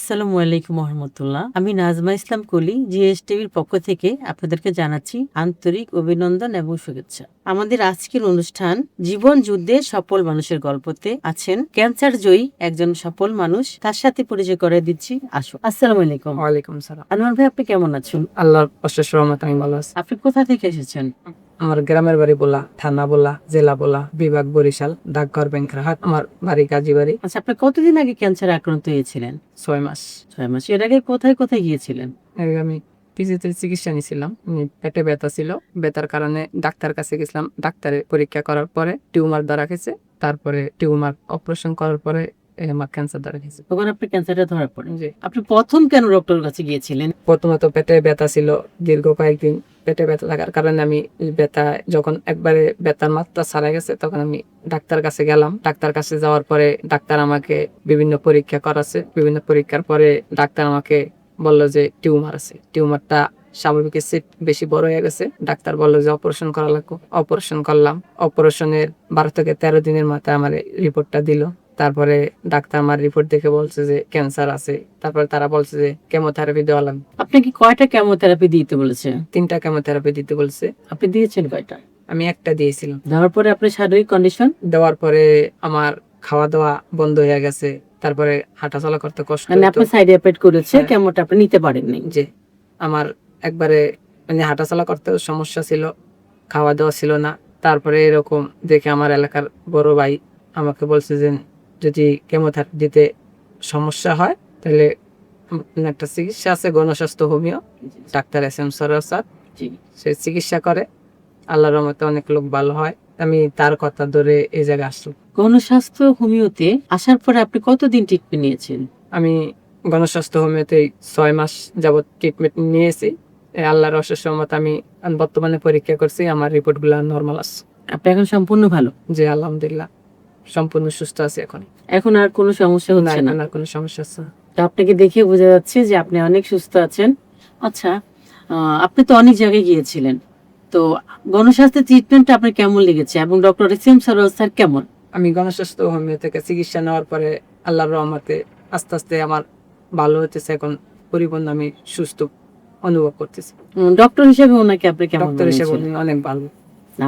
আসসালামু আলাইকুম রহমতুল্লাহ। আমি নাজমা ইসলাম কলি, জিএসটিভির পক্ষ থেকে আপনাদেরকে জানাচ্ছি আন্তরিক অভিনন্দন এবং শুভেচ্ছা। আমাদের আজকের অনুষ্ঠান জীবন যুদ্ধে সফল মানুষের গল্পতে আছেন ক্যান্সার জয়ী একজন সফল মানুষ, তার সাথে পরিচয় করে দিচ্ছি। আসো। আসসালামু আলাইকুম। ওয়ালাইকুম সালাম। আনোয়ার ভাই, আপনি কেমন আছেন? আল্লাহর অশেষ রহমতে আমি ভালো আছি। আপনি কোথা থেকে এসেছেন? আমার গ্রামের বাড়ি বোলা, থানা বোলা, জেলা বোলা, বিভাগ বরিশাল, ডাকঘর বেংখারহাট। আমার বাড়ি কাজীবাড়ি। আচ্ছা, আপনি কতদিন আগে ক্যান্সারে আক্রান্ত হয়েছিলেন? 6 মাস। 6 মাস। এর আগে কোথায় কোথায় গিয়েছিলেন? আমি পিজিতে চিকিৎসা নিয়েছিলাম। পেটে ব্যথা ছিল, ব্যথার কারণে ডাক্তার কাছে গেছিলাম। ডাক্তারে পরীক্ষা করার পরে টিউমার ধরা গেছে। তারপরে টিউমার অপারেশন করার পরে আমার ক্যান্সার ধরা গেছে। তখন আপনি ক্যান্সারটা ধরা পড়ে। জি। আপনি প্রথম কেন ডক্টরের কাছে গিয়েছিলেন? প্রথমত পেটে ব্যথা ছিল দীর্ঘ কয়েকদিন। পেটে ব্যথা লাগার কারণে আমি ব্যথা যখন একবারে ব্যথার মাত্রা ছাড়া গেছে তখন আমি ডাক্তার কাছে গেলাম। ডাক্তার কাছে যাওয়ার পরে ডাক্তার আমাকে বিভিন্ন পরীক্ষা করাছে। বিভিন্ন পরীক্ষার পরে ডাক্তার আমাকে বলল যে টিউমার আছে। টিউমারটা স্বাভাবিকের চেয়ে বেশি বড় হয়ে গেছে। ডাক্তার বললো যে অপারেশন করা লাগবে। অপারেশন করলাম। অপারেশনের 12 থেকে 13 দিনের মাথায় আমার রিপোর্টটা দিল। তারপরে ডাক্তার আমার রিপোর্ট দেখে বলছে যে ক্যান্সার আছে। তারপরে তারা বলছে যে কেমোথেরাপি দেওয়া লাগবে। আপনাকে কয়টা কেমোথেরাপি দিতে বলেছে? 3টা কেমোথেরাপি দিতে বলছে। আপনি দিয়েছেন কয়টা? আমি একটা দিয়েছিলাম। দেওয়ার পরে আপনার শারীরিক কন্ডিশন? দেওয়ার পরে আমার খাওয়া দাওয়া বন্ধ হয়ে গেছে। তারপরে হাঁটাচলা করতে কষ্ট মানে হতো। আপনার সাইড এফেক্ট করেছে, হ্যাঁ। কেমোটা আপনি নিতে পারেননি। যে আমার একবারে মানে হাঁটাচলা করতে সমস্যা ছিল, খাওয়া দাওয়া ছিল না। তারপরে এরকম দেখে আমার এলাকার বড় ভাই আমাকে বলছে যে যদি কেমোথেরাপি দিতে সমস্যা হয় তাহলে একটা চিকিৎসা আছে Gonoshasthaya homeo, doctor SM Sarwar sir, জি। সে চিকিৎসা করে। আল্লাহর রহমতে অনেক লোক ভালো হয়। আমি তার কথা ধরে এই জায়গায় আসলাম। গণস্বাস্থ্য হোমিওতে আসার পরে আপনি কতদিন ট্রিটমেন্ট নিয়েছেন? আমি গণস্বাস্থ্য হোমিওতে 6 মাস যাবত ট্রিটমেন্ট নিয়েছি। আল্লাহর অশেষ রহমতে আমি বর্তমানে পরীক্ষা করছি, আমার রিপোর্ট গুলা নর্মাল আছে। আপনি এখন সম্পূর্ণ ভালো? জি আলহামদুলিল্লাহ, সম্পূর্ণ সুস্থ আছি এখন। এখন আর কোনো সমস্যা হচ্ছে না? না, কোনো সমস্যা আছে না। তো আপনাকে দেখে বোঝা যাচ্ছে যে আপনি অনেক সুস্থ আছেন। আচ্ছা, আপনি তো অনেক জায়গায় গিয়েছিলেন, তো গণস্বাস্থ্য ট্রিটমেন্টটা আপনার কেমন লেগেছে এবং ডক্টর SM সরোয়ার স্যার কেমন? আমি গণস্বাস্থ্য হোমিও থেকে চিকিৎসা নেওয়ার পরে আল্লাহর রহমতে আস্তে আস্তে আমার ভালো হতেছে। এখন পরিপূর্ণ আমি সুস্থ অনুভব করতেছি। ডক্টর হিসেবে ওনাকে আপনি কেমন ডক্টর হিসেবে মনে হয়েছে? উনি অনেক ভালো।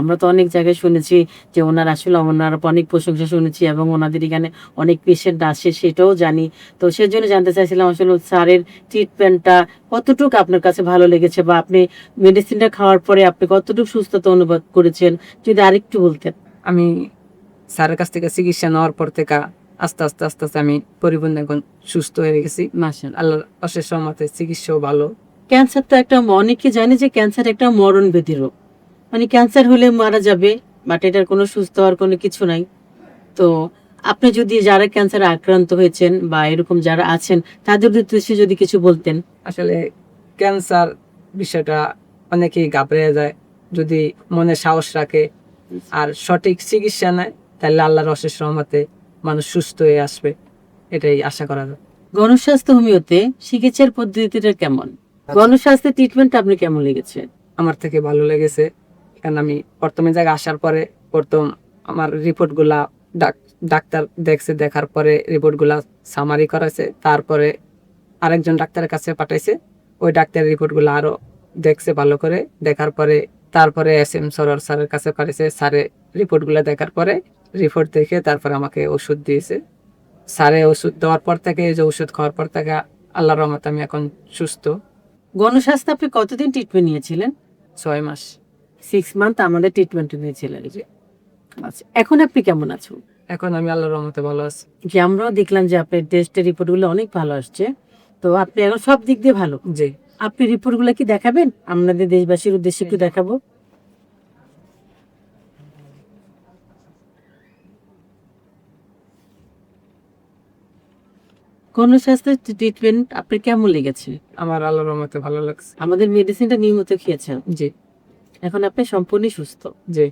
আমরা তো অনেক জায়গায় শুনেছি যে ওনার আসলে ওনার অনেক প্রশংসা শুনেছি এবং ওনাদের এখানে অনেক পেশেন্ট আসে, সেটাও জানি। তো সেজন্য জানতে চাইছিলাম আসলে স্যারের ট্রিটমেন্টটা কতটুকু আপনার কাছে ভালো লেগেছে, বা আপনি মেডিসিনটা খাওয়ার পরে আপনি কতটুকু সুস্থতা অনুভব করেছেন, যদি আরেকটু বলতেন। আমি স্যারের কাছ থেকে চিকিৎসা নেওয়ার পর থেকে আস্তে আস্তে আস্তে আস্তে আমি পরিপূর্ণ এখন সুস্থ হয়ে গেছি। মাশাআল্লাহ। আল্লাহর অশেষ রহমতে চিকিৎসাও ভালো। ক্যান্সার তো একটা, অনেকে জানে যে ক্যান্সার একটা মরণ ব্যাধি রোগ, মানে ক্যান্সার হলে মারা যাবে, বাট এটার কোনো সুস্থ হওয়ার কোনো কিছু নাই। তো আপনি যদি যারা ক্যান্সারে আক্রান্ত হয়েছেন বা এরকম যারা আছেন তাদের উদ্দেশ্যে যদি কিছু বলতেন। আসলে ক্যান্সার বিষয়টা অনেকেই ঘাবড়ে যায়। যদি মনে সাহস রাখে আর সঠিক চিকিৎসা নেয় তাহলে আল্লাহর অশেষ রহমতে মানুষ সুস্থ হয়ে আসবে, এটাই আশা করা যায়। গণস্বাস্থ্য হোমিওতে চিকিৎসার পদ্ধতিটা কেমন? গণস্বাস্থ্য ট্রিটমেন্ট আপনি কেমন লেগেছে? আমার থেকে ভালো লেগেছে, কারণ আমি প্রথমে জায়গায় আসার পরে প্রথম আমার রিপোর্ট গুলা ডাক্তার দেখছে, দেখার পরে রিপোর্ট গুলা সামারি করেছে। তারপরে আরেকজন ডাক্তারের কাছে পাঠাইছে, ওই ডাক্তারের রিপোর্ট গুলো আরো দেখছে ভালো করে। দেখার পরে তারপরে SM সরোয়ার স্যারের কাছে পাঠিয়েছে। স্যারে রিপোর্ট গুলা দেখার পরে রিপোর্ট দেখে তারপরে আমাকে ওষুধ দিয়েছে। স্যারে ওষুধ দেওয়ার পর থেকে, এই যে ওষুধ খাওয়ার পর থেকে আল্লাহর রহমতে আমি এখন সুস্থ। গণস্বাস্থ্য আপনি কতদিন ট্রিটমেন্ট নিয়েছিলেন? 6 মাস। 6 মান্থ আমাদের ট্রিটমেন্ট নিয়েছিলেন। আচ্ছা, এখন আপনি কেমন আছেন? এখন আমি আল্লাহর রহমতে ভালো আছি। যে আমরাও দেখলাম যে আপনার টেস্টের রিপোর্টগুলো অনেক ভালো আসছে, তো আপনি এখন সব দিক দিয়ে ভালো। জি। আপনি রিপোর্টগুলো কি দেখাবেন আমাদের দেশবাসীর উদ্দেশ্যে? একটু দেখাবো। গণস্বাস্থ্য ট্রিটমেন্ট আপনার কেমন লেগেছে? আমার আল্লাহর রহমতে ভালো লাগছে। আমাদের মেডিসিনটা নিয়মিত খেয়েছেন, জি। এখন আপনি সম্পূর্ণ সুস্থ। জি।